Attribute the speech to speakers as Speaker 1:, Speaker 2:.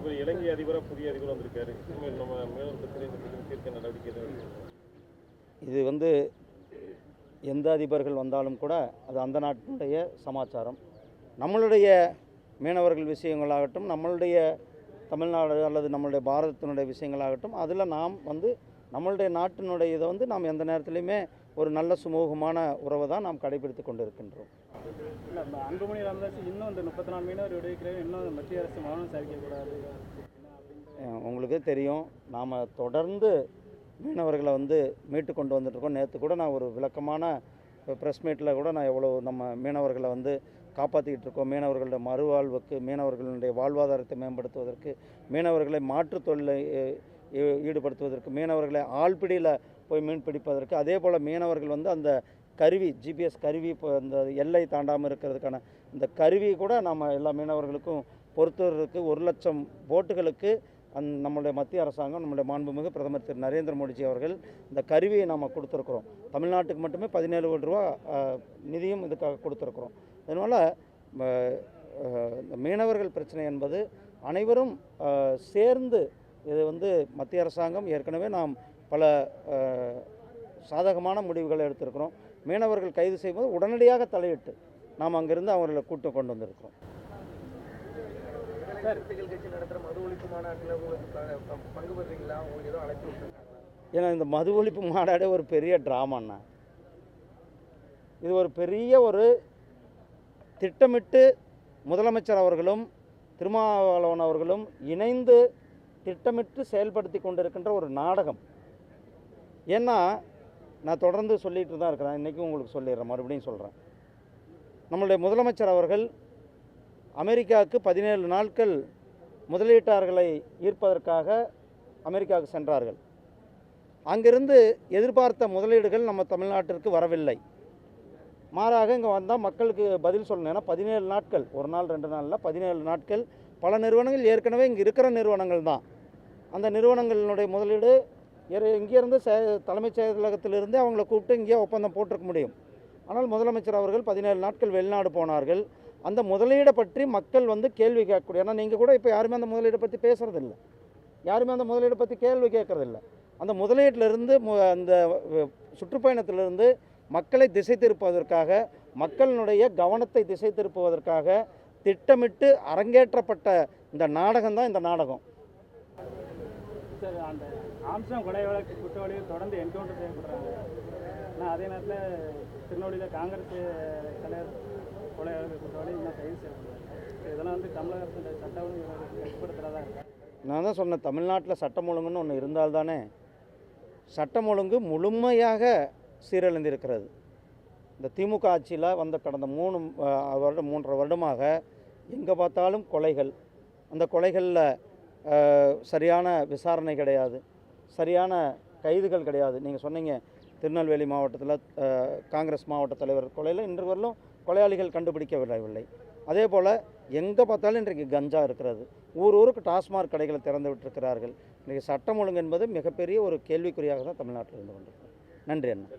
Speaker 1: இப்போ இலங்கை அதிபராக புதிய அதிபர் வந்திருக்காரு. இனிமேல் நம்ம மீனவர் பிரச்சனை தீர்க்க நடவடிக்கை
Speaker 2: இது வந்து எந்த அதிபர்கள் வந்தாலும் கூட அது அந்த நாட்டினுடைய சமாச்சாரம். நம்மளுடைய மீனவர்கள் விஷயங்களாகட்டும், நம்மளுடைய தமிழ்நாடு அல்லது நம்மளுடைய பாரதத்தினுடைய விஷயங்களாகட்டும், அதில் நாம் வந்து நம்மளுடைய நாட்டினுடைய இதை வந்து நாம் எந்த நேரத்துலையுமே ஒரு நல்ல சுமூகமான உறவை தான் நாம் கடைபிடித்து கொண்டு இருக்கின்றோம்.
Speaker 3: இல்லை, அன்புமணி ராமதாஸ் இன்னும் இந்த 34 மீனவர் விடுவிக்கிறேன், இன்னும் மத்திய அரசு மௌனம் சாதிக்கக்கூடாது.
Speaker 2: உங்களுக்கு தெரியும், நாம் தொடர்ந்து மீனவர்களை வந்து மீட்டு கொண்டு வந்துட்டுருக்கோம். நேற்று கூட நான் ஒரு விளக்கமான ப்ரெஸ் மீட்டில் கூட நான் எவ்வளோ நம்ம மீனவர்களை வந்து காப்பாற்றிக்கிட்டு இருக்கோம். மீனவர்களுடைய மறுவாழ்வுக்கு, மீனவர்களுடைய வாழ்வாதாரத்தை மேம்படுத்துவதற்கு, மீனவர்களை மாற்றுத் தொழிலை ஈடுபடுத்துவதற்கு, மீனவர்களை ஆழ்பிடியில் போய் மீன் பிடிப்பதற்கு, அதே போல் மீனவர்கள் வந்து அந்த கருவி, ஜிபிஎஸ் கருவி, இப்போ இந்த எல்லை தாண்டாமல் இருக்கிறதுக்கான இந்த கருவி கூட நம்ம எல்லா மீனவர்களுக்கும் பொறுத்துவதற்கு 1,00,000 போட்டுகளுக்கு நம்மளுடைய மத்திய அரசாங்கம், நம்முடைய மாண்புமிகு பிரதமர் திரு நரேந்திர மோடிஜி அவர்கள் இந்த கருவியை நாம் கொடுத்துருக்குறோம். தமிழ்நாட்டுக்கு மட்டுமே 17 கோடி ரூபா நிதியும் இதுக்காக கொடுத்துருக்குறோம். அதனால் இந்த மீனவர்கள் பிரச்சனை என்பது அனைவரும் சேர்ந்து, இது வந்து மத்திய அரசாங்கம் ஏற்கனவே நாம் பல சாதகமான முடிவுகளை எடுத்திருக்கிறோம். மீனவர்கள் கைது செய்யும்போது உடனடியாக தலையிட்டு நாம் அங்கிருந்து அவர்களை கூட்டு கொண்டு வந்திருக்கிறோம். ஏன்னா இந்த மது ஒழிப்பு மாநாடே ஒரு பெரிய ட்ராமாண்ணா. இது ஒரு பெரிய ஒரு திட்டமிட்டு முதலமைச்சர் அவர்களும் திருமாவளவன் அவர்களும் இணைந்து திட்டமிட்டு செயல்படுத்தி கொண்டிருக்கின்ற ஒரு நாடகம். ஏன்னா நான் தொடர்ந்து சொல்லிட்டு தான் இருக்கிறேன், இன்றைக்கும் உங்களுக்கு சொல்லிடுறேன், மறுபடியும் சொல்கிறேன். நம்மளுடைய முதலமைச்சர் அவர்கள் அமெரிக்காவுக்கு 17 நாட்கள் முதலீட்டாளர்களை ஈர்ப்பதற்காக அமெரிக்காவுக்கு சென்றார்கள். அங்கிருந்து எதிர்பார்த்த முதலீடுகள் நம்ம தமிழ்நாட்டிற்கு வரவில்லை. மாறாக இங்கே வந்தால் மக்களுக்கு பதில் சொல்லணும். ஏன்னா 17 நாட்கள், ஒரு நாள் 2 நாளில் 17 நாட்கள் பல நிறுவனங்கள் ஏற்கனவே இங்கே இருக்கிற நிறுவனங்கள் தான். அந்த நிறுவனங்களினுடைய முதலீடு இங்கேருந்து தலைமைச் செயலகத்திலிருந்து அவங்கள கூப்பிட்டு இங்கேயே ஒப்பந்தம் போட்டிருக்க முடியும். ஆனால் முதலமைச்சர் அவர்கள் 17 நாட்கள் வெளிநாடு போனார்கள். அந்த முதலீடை பற்றி மக்கள் வந்து கேள்வி கேட்கக்கூடிய, ஏன்னா நீங்கள் கூட இப்போ யாருமே அந்த முதலீடை பற்றி பேசுகிறதில்ல, யாருமே அந்த முதலீடை பற்றி கேள்வி கேட்குறதில்ல. அந்த முதலீட்டிலிருந்து அந்த சுற்றுப்பயணத்திலிருந்து மக்களை திசை திருப்புவதற்காக, மக்களினுடைய கவனத்தை திசை திருப்புவதற்காக திட்டமிட்டு அரங்கேற்றப்பட்ட இந்த நாடகம் தான் இந்த நாடகம்.
Speaker 3: சார், அந்த ஆம்ஸ்ட்ராங் கொலை வழக்கு குற்றவாளிகள் தொடர்ந்து என்கவுண்டர் செய்யப்படுறாங்க. ஆனால் அதே நேரத்தில் திருநெல்வேலியில் காங்கிரஸ் தலைவர் கொலை வழக்கு குற்றவாளி இன்னும் கைது செய்யப்படுறாங்க. இதெல்லாம் வந்து தமிழக அரசு சட்ட ஒழுங்கு ஏற்படுத்துகிறதா இருக்கு.
Speaker 2: நான் தான் சொன்னேன், தமிழ்நாட்டில் சட்டம் ஒழுங்குன்னு ஒன்று இருந்தால்தானே. சட்டம் ஒழுங்கு முழுமையாக சீரழிந்திருக்கிறது. இந்த திமுக ஆட்சியில் வந்த கடந்த 3 வருடமாக எங்கே பார்த்தாலும் கொலைகள். அந்த கொலைகளில் சரியான விசாரணை கிடையாது, சரியான கைதுகள் கிடையாது. நீங்கள் சொன்னீங்க திருநெல்வேலி மாவட்டத்தில் காங்கிரஸ் மாவட்ட தலைவர் கொலையில் இன்று வரலும் கொலையாளிகள் கண்டுபிடிக்கவில்லை. அதே போல் எங்கே பார்த்தாலும் இன்றைக்கு கஞ்சா இருக்கிறது. ஊருக்கு டாஸ்மாக் கடைகளை திறந்து விட்டிருக்கிறார்கள். இன்றைக்கு சட்டம் ஒழுங்கு என்பது மிகப்பெரிய ஒரு கேள்விக்குறியாக தான் தமிழ்நாட்டில் இருந்து கொண்டிருக்கிறது. நன்றி அண்ணா.